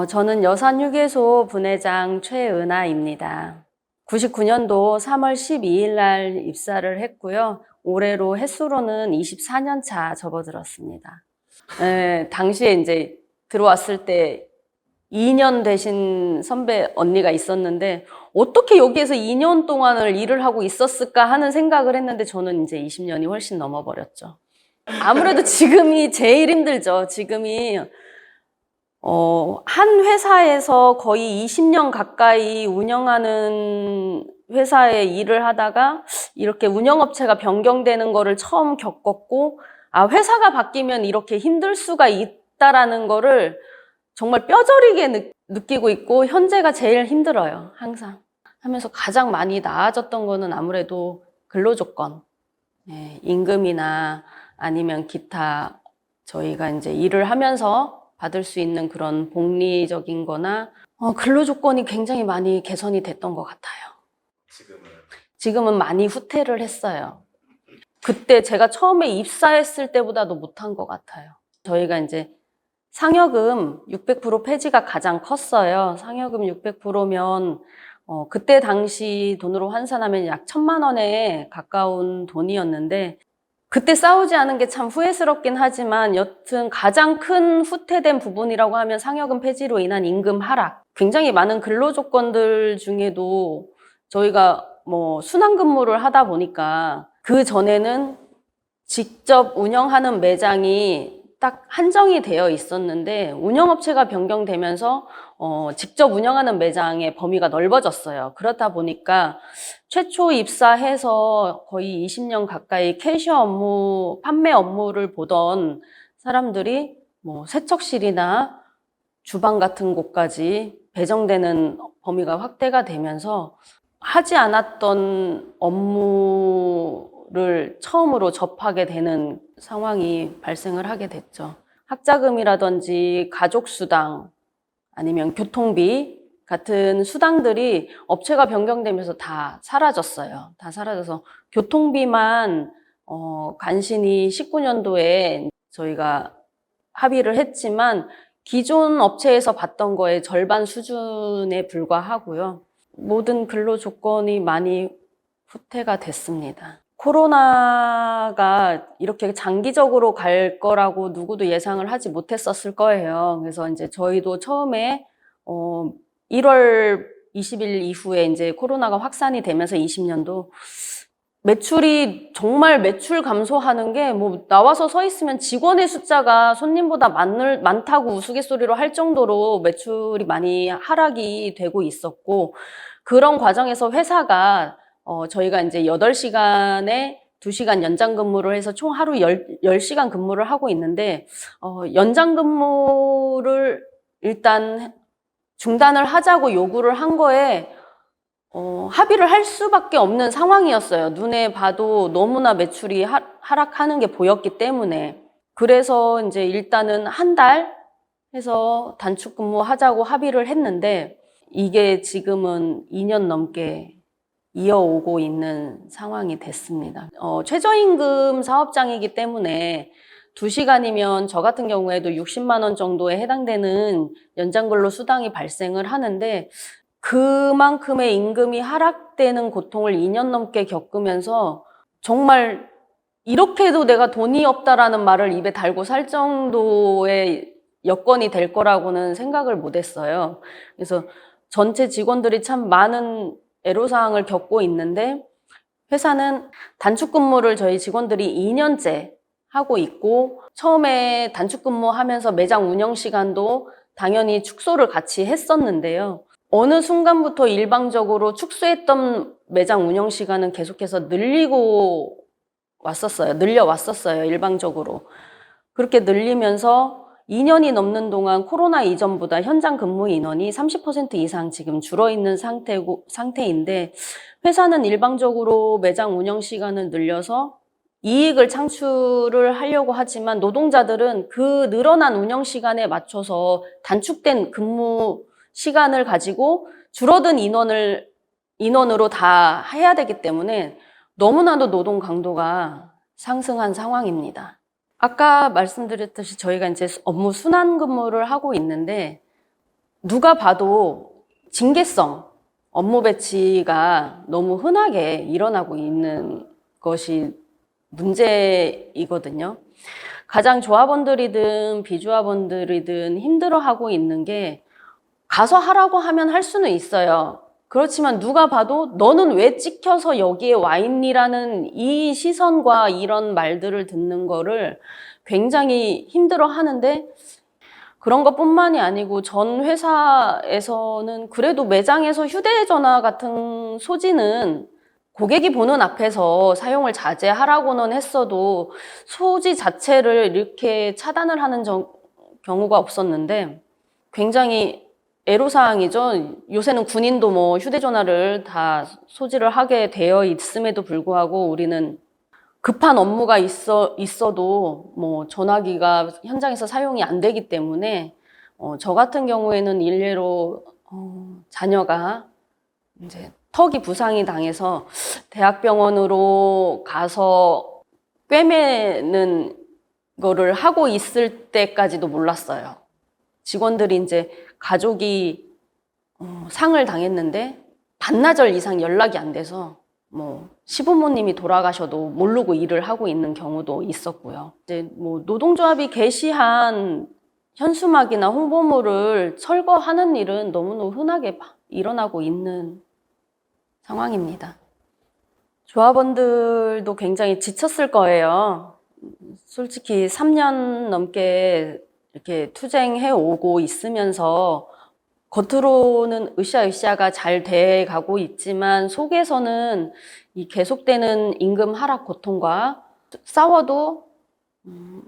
저는 여산휴게소 분회장 최은아입니다. 99년도 3월 12일 날 입사를 했고요. 올해로 햇수로는 24년 차 접어들었습니다. 당시에 이제 들어왔을 때 2년 되신 선배 언니가 있었는데 어떻게 여기에서 2년 동안을 일을 하고 있었을까 하는 생각을 했는데 저는 이제 20년이 훨씬 넘어버렸죠. 아무래도 지금이 제일 힘들죠. 지금이 한 회사에서 거의 20년 가까이 운영하는 회사에 일을 하다가 이렇게 운영업체가 변경되는 거를 처음 겪었고, 회사가 바뀌면 이렇게 힘들 수가 있다라는 거를 정말 뼈저리게 느끼고 있고, 현재가 제일 힘들어요, 항상. 하면서 가장 많이 나아졌던 거는 아무래도 근로조건, 임금이나 아니면 기타 저희가 이제 일을 하면서 받을 수 있는 그런 복리적인 거나 근로조건이 굉장히 많이 개선이 됐던 것 같아요. 지금은 많이 후퇴를 했어요. 그때 제가 처음에 입사했을 때보다도 못한 것 같아요. 저희가 이제 상여금 600% 폐지가 가장 컸어요. 상여금 600%면 그때 당시 돈으로 환산하면 약 1,000만 원에 가까운 돈이었는데 그때 싸우지 않은 게 참 후회스럽긴 하지만 여튼 가장 큰 후퇴된 부분이라고 하면 상여금 폐지로 인한 임금 하락. 굉장히 많은 근로조건들 중에도 저희가 순환근무를 하다 보니까 그 전에는 직접 운영하는 매장이 딱 한정이 되어 있었는데 운영업체가 변경되면서 직접 운영하는 매장의 범위가 넓어졌어요. 그렇다 보니까 최초 입사해서 거의 20년 가까이 캐셔 업무, 판매 업무를 보던 사람들이 세척실이나 주방 같은 곳까지 배정되는 범위가 확대가 되면서 하지 않았던 업무를 처음으로 접하게 되는 상황이 발생을 하게 됐죠. 학자금이라든지 가족수당 아니면 교통비 같은 수당들이 업체가 변경되면서 다 사라졌어요. 다 사라져서 교통비만 간신히 19년도에 저희가 합의를 했지만 기존 업체에서 받던 거의 절반 수준에 불과하고요. 모든 근로 조건이 많이 후퇴가 됐습니다. 코로나가 이렇게 장기적으로 갈 거라고 누구도 예상을 하지 못했었을 거예요. 그래서 이제 저희도 처음에 1월 20일 이후에 이제 코로나가 확산이 되면서 20년도 매출이 정말 매출 감소하는 게 나와서 서 있으면 직원의 숫자가 손님보다 많다고 우스갯소리로 할 정도로 매출이 많이 하락이 되고 있었고 그런 과정에서 회사가 저희가 이제 8시간에 2시간 연장 근무를 해서 총 하루 10시간 근무를 하고 있는데 연장 근무를 일단 중단을 하자고 요구를 한 거에 합의를 할 수밖에 없는 상황이었어요. 눈에 봐도 너무나 매출이 하락하는 게 보였기 때문에. 그래서 이제 일단은 한 달 해서 단축 근무하자고 합의를 했는데 이게 지금은 2년 넘게 이어오고 있는 상황이 됐습니다. 최저임금 사업장이기 때문에 2시간이면 저 같은 경우에도 60만 원 정도에 해당되는 연장근로 수당이 발생을 하는데 그만큼의 임금이 하락되는 고통을 2년 넘게 겪으면서 정말 이렇게도 내가 돈이 없다라는 말을 입에 달고 살 정도의 여건이 될 거라고는 생각을 못 했어요. 그래서 전체 직원들이 참 많은 애로사항을 겪고 있는데 회사는 단축근무를 저희 직원들이 2년째 하고 있고 처음에 단축근무하면서 매장 운영 시간도 당연히 축소를 같이 했었는데요. 어느 순간부터 일방적으로 축소했던 매장 운영 시간은 계속해서 늘려왔었어요, 일방적으로. 그렇게 늘리면서 2년이 넘는 동안 코로나 이전보다 현장 근무 인원이 30% 이상 지금 줄어있는 상태인데 회사는 일방적으로 매장 운영 시간을 늘려서 이익을 창출을 하려고 하지만 노동자들은 그 늘어난 운영 시간에 맞춰서 단축된 근무 시간을 가지고 줄어든 인원으로 다 해야 되기 때문에 너무나도 노동 강도가 상승한 상황입니다. 아까 말씀드렸듯이 저희가 이제 업무 순환 근무를 하고 있는데 누가 봐도 징계성, 업무 배치가 너무 흔하게 일어나고 있는 것이 문제이거든요. 가장 조합원들이든 비조합원들이든 힘들어하고 있는 게 가서 하라고 하면 할 수는 있어요. 그렇지만 누가 봐도 너는 왜 찍혀서 여기에 와 있니라는 이 시선과 이런 말들을 듣는 거를 굉장히 힘들어 하는데 그런 것뿐만이 아니고 전 회사에서는 그래도 매장에서 휴대전화 같은 소지는 고객이 보는 앞에서 사용을 자제하라고는 했어도 소지 자체를 이렇게 차단을 하는 경우가 없었는데 굉장히 애로사항이죠. 요새는 군인도 뭐 휴대전화를 다 소지를 하게 되어 있음에도 불구하고 우리는 급한 업무가 있어도 뭐 전화기가 현장에서 사용이 안 되기 때문에 저 같은 경우에는 일례로 자녀가 이제 턱이 부상이 당해서 대학병원으로 가서 꿰매는 거를 하고 있을 때까지도 몰랐어요. 직원들이 이제 가족이 상을 당했는데 반나절 이상 연락이 안 돼서 뭐 시부모님이 돌아가셔도 모르고 일을 하고 있는 경우도 있었고요. 이제 뭐 노동조합이 게시한 현수막이나 홍보물을 철거하는 일은 너무너무 흔하게 일어나고 있는 상황입니다. 조합원들도 굉장히 지쳤을 거예요. 솔직히 3년 넘게 이렇게 투쟁해 오고 있으면서 겉으로는 으쌰으쌰가 잘 돼가고 있지만 속에서는 이 계속되는 임금 하락 고통과 싸워도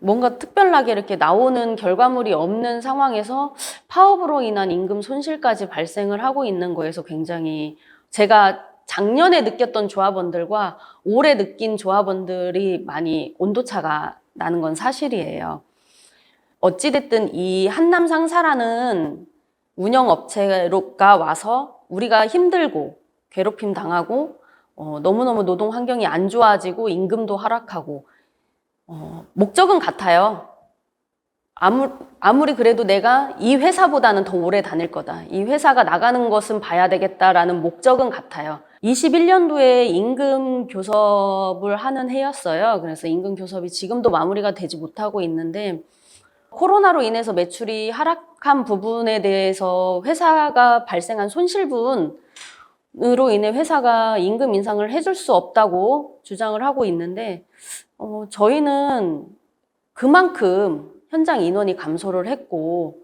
뭔가 특별하게 이렇게 나오는 결과물이 없는 상황에서 파업으로 인한 임금 손실까지 발생을 하고 있는 거에서 굉장히 제가 작년에 느꼈던 조합원들과 올해 느낀 조합원들이 많이 온도차가 나는 건 사실이에요. 어찌됐든 이 한남 상사라는 운영업체가 와서 우리가 힘들고 괴롭힘 당하고 너무너무 노동 환경이 안 좋아지고 임금도 하락하고 목적은 같아요. 아무리 그래도 내가 이 회사보다는 더 오래 다닐 거다. 이 회사가 나가는 것은 봐야 되겠다라는 목적은 같아요. 21년도에 임금 교섭을 하는 해였어요. 그래서 임금 교섭이 지금도 마무리가 되지 못하고 있는데 코로나로 인해서 매출이 하락한 부분에 대해서 회사가 발생한 손실분으로 인해 회사가 임금 인상을 해줄 수 없다고 주장을 하고 있는데 저희는 그만큼 현장 인원이 감소를 했고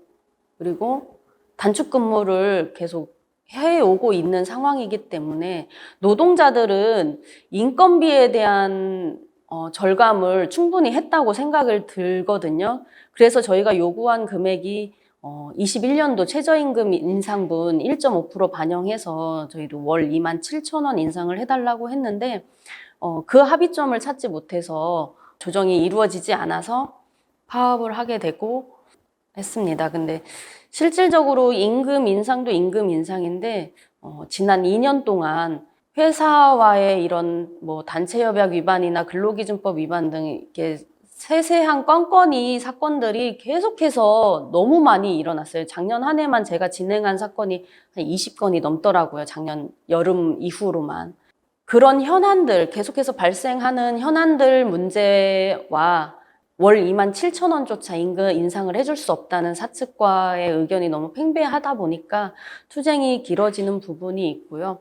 그리고 단축 근무를 계속 해오고 있는 상황이기 때문에 노동자들은 인건비에 대한 절감을 충분히 했다고 생각을 들거든요. 그래서 저희가 요구한 금액이 21년도 최저임금 인상분 1.5% 반영해서 저희도 월 27,000원 인상을 해달라고 했는데 그 합의점을 찾지 못해서 조정이 이루어지지 않아서 파업을 하게 되고 했습니다. 근데 실질적으로 임금 인상도 임금 인상인데 지난 2년 동안 회사와의 이런 뭐 단체협약 위반이나 근로기준법 위반 등 이렇게 세세한 건건이 사건들이 계속해서 너무 많이 일어났어요. 작년 한 해만 제가 진행한 사건이 한 20건이 넘더라고요. 작년 여름 이후로만. 그런 현안들, 계속해서 발생하는 현안들 문제와 월 27,000원조차 임금 인상을 해줄 수 없다는 사측과의 의견이 너무 팽배하다 보니까 투쟁이 길어지는 부분이 있고요.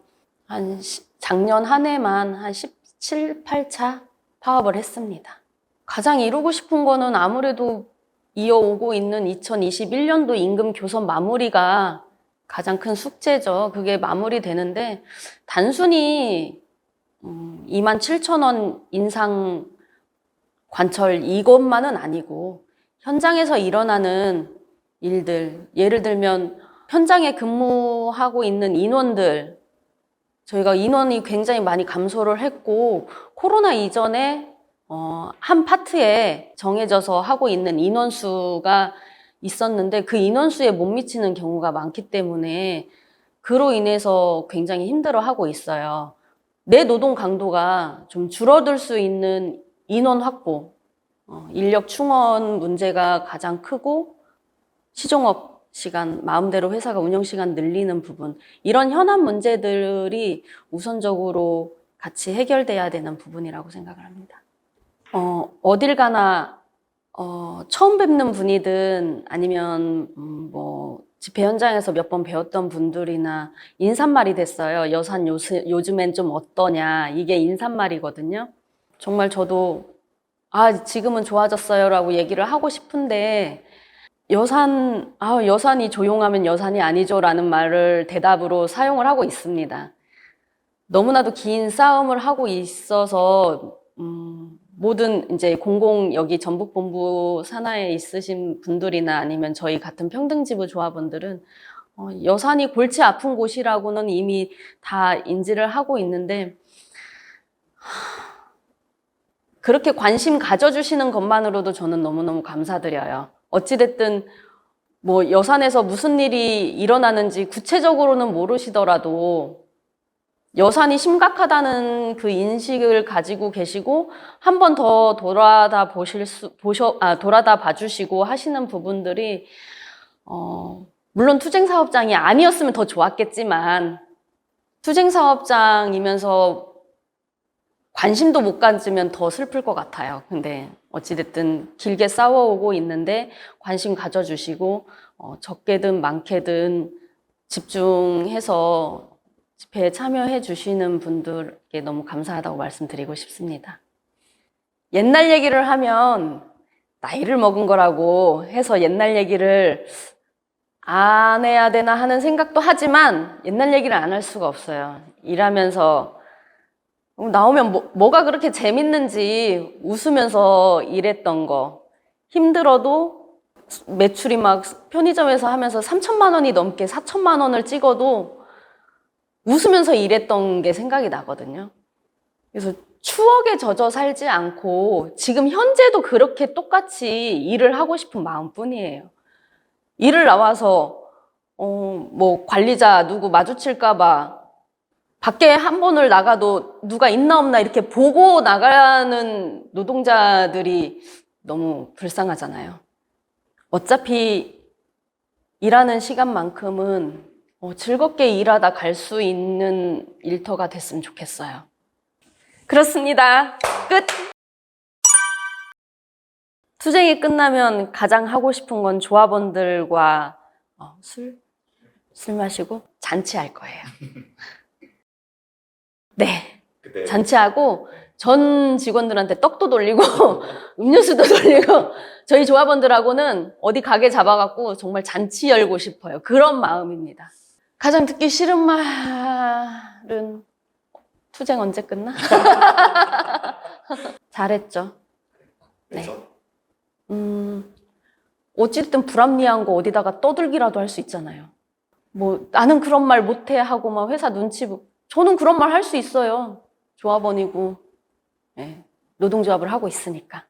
작년 한 해만 한 17, 8차 파업을 했습니다. 가장 이루고 싶은 거는 아무래도 이어오고 있는 2021년도 임금 교섭 마무리가 가장 큰 숙제죠. 그게 마무리되는데 단순히 27,000원 인상 관철 이것만은 아니고 현장에서 일어나는 일들, 예를 들면 현장에 근무하고 있는 인원들, 저희가 인원이 굉장히 많이 감소를 했고 코로나 이전에 한 파트에 정해져서 하고 있는 인원수가 있었는데 그 인원수에 못 미치는 경우가 많기 때문에 그로 인해서 굉장히 힘들어하고 있어요. 내 노동 강도가 좀 줄어들 수 있는 인원 확보, 인력 충원 문제가 가장 크고 시종업 시간, 마음대로 회사가 운영 시간 늘리는 부분, 이런 현안 문제들이 우선적으로 같이 해결돼야 되는 부분이라고 생각을 합니다. 어딜 가나 처음 뵙는 분이든 아니면 뭐 집회 현장에서 몇 번 배웠던 분들이나 인사말이 됐어요. 여산 요즘엔 좀 어떠냐, 이게 인사말이거든요. 정말 저도 지금은 좋아졌어요 라고 얘기를 하고 싶은데 여산이 조용하면 여산이 아니죠 라는 말을 대답으로 사용을 하고 있습니다. 너무나도 긴 싸움을 하고 있어서 모든 이제 여기 전북본부 산하에 있으신 분들이나 아니면 저희 같은 평등지부 조합원들은 여산이 골치 아픈 곳이라고는 이미 다 인지를 하고 있는데 그렇게 관심 가져주시는 것만으로도 저는 너무너무 감사드려요. 어찌됐든 뭐 여산에서 무슨 일이 일어나는지 구체적으로는 모르시더라도 여산이 심각하다는 그 인식을 가지고 계시고 한 번 더 돌아다 봐주시고 하시는 부분들이 물론 투쟁사업장이 아니었으면 더 좋았겠지만 투쟁사업장이면서 관심도 못 가지면 더 슬플 것 같아요. 근데 어찌됐든 길게 싸워오고 있는데 관심 가져주시고 적게든 많게든 집중해서 집회에 참여해 주시는 분들께 너무 감사하다고 말씀드리고 싶습니다. 옛날 얘기를 하면 나이를 먹은 거라고 해서 옛날 얘기를 안 해야 되나 하는 생각도 하지만 옛날 얘기를 안 할 수가 없어요. 일하면서 나오면 뭐가 그렇게 재밌는지 웃으면서 일했던 거, 힘들어도 매출이 막 편의점에서 하면서 3천만 원이 넘게 4천만 원을 찍어도 웃으면서 일했던 게 생각이 나거든요. 그래서 추억에 젖어 살지 않고 지금 현재도 그렇게 똑같이 일을 하고 싶은 마음뿐이에요. 일을 나와서 뭐 관리자 누구 마주칠까 봐 밖에 한 번을 나가도 누가 있나 없나 이렇게 보고 나가는 노동자들이 너무 불쌍하잖아요. 어차피 일하는 시간만큼은 즐겁게 일하다 갈 수 있는 일터가 됐으면 좋겠어요. 그렇습니다. 끝! 투쟁이 끝나면 가장 하고 싶은 건 조합원들과 술 마시고 잔치할 거예요. 네, 잔치하고 전 직원들한테 떡도 돌리고 음료수도 돌리고 저희 조합원들하고는 어디 가게 잡아갖고 정말 잔치 열고 싶어요. 그런 마음입니다. 가장 듣기 싫은 말은 투쟁 언제 끝나? 잘했죠. 네. 어쨌든 불합리한 거 어디다가 떠들기라도 할 수 있잖아요. 뭐 나는 그런 말 못해 하고 막 회사 눈치 보고 저는 그런 말 할 수 있어요. 조합원이고 노동조합을 하고 있으니까.